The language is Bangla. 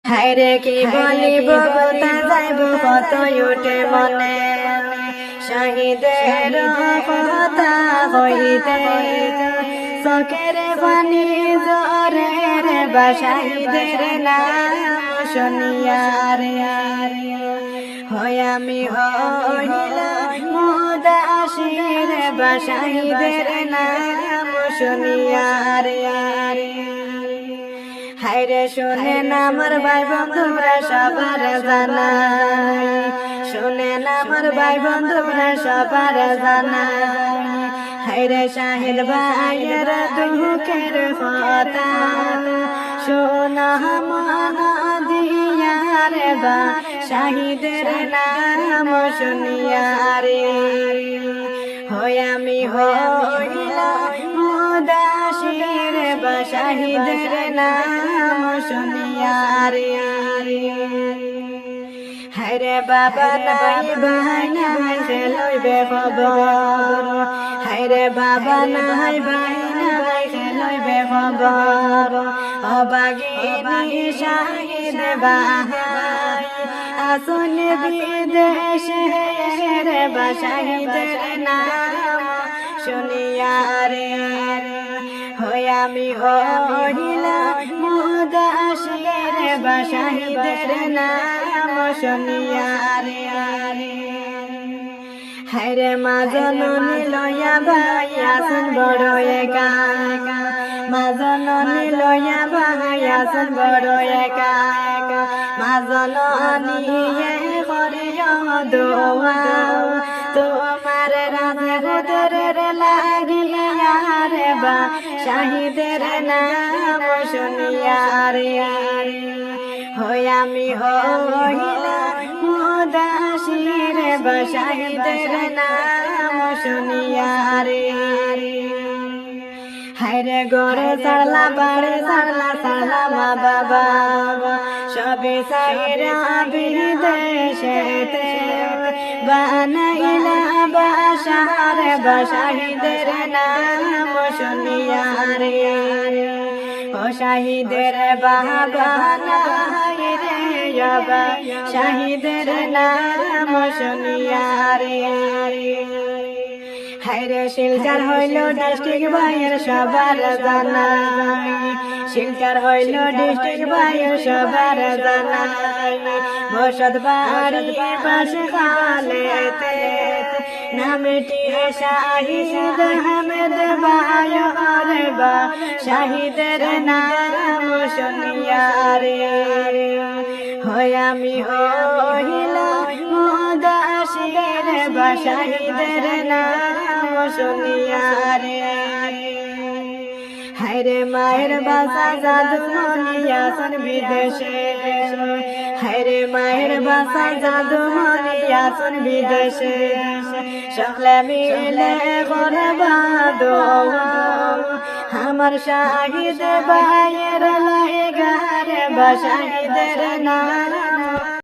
হায়রে কি বলিব কোথা যাইব কত উঠে মনে শহীদের কথা হইতে চোখের পানি জরে রে বা শহীদের নাম শুনিয়া রে হয় আমি হইলাম মুদাসির বা শহীদের নাম শুনিয়া রে হায়রে শোনেন আমার ভাই বন্ধুরা সবার জানাই শোনেন আমার ভাই বন্ধুরা সবার জানাই হায়রে শাহিদ ভাইয়ের দুঃখের কথা শোনা মনা দিয়া রে বা শাহিদের নাম শুনিয়া রে হয় আমি হইলাম মুদাসির বা শাহিদের নাম শুনিয়া রে হায়রে বাবা নাই ভাই নাই সে লইবে খবর হায়রে বাবা নাই ভাই নাই সে লইবে খবর অবাগিনী শাহিদ ভাই আসুন বিদেশে রে বা শাহিদের নাম শুনিয়া রে হয় আমি হইলাম মুদাসির বা শহীদের নাম শুনিয়া রে হায়রে মা জননী লয়া ভাই আসুন বড় একা মা জননী লয়া ভাই আসুন বড় একা মা জননী করিও দোয়া তোমার রাধে ভোদরের লাগিয়া রে বা শহীদের নাম শুনিয়া রে হয় আমি হইলাম মুদাসির বা শহীদের নাম শুনিয়া রে হায়রে গড়ে ছাড়লা বাড়ি ছাড়লা মা বাবা সবে সাইরা বিদেশেতে বানাইলা বাসার বা শহীদের নাম শুনিয়া রে ও শহীদের বাবা নাই রে বাবা শহীদের নাম শুনিয়া রে হায়রে শিলচর হইল ডিস্ট্রিক্ট ভাইয়ের সবার জানাই শিলচর হইল ডিস্ট্রিক্ট ভাইয়ের সবার জানাই বসত বাড়ি পাশে খালেতে নামটি শাহিদ আহমেদ ভাই রে বা শহীদের নাম শুনিয়া রে হয় আমি হইলাম মুদাসির বা শহীদের নাম শুনিয়া রে হায়রে মায়ের বাসা জাদু মনিয়াসন বিদেশে হায়রে মায়ের বাসা জাদু মনিয়াসন বিদেশে সকলে মিলে করবা দোয়া আমার শহীদ ভাইয়ের লাইগা রে বা শহীদের নাম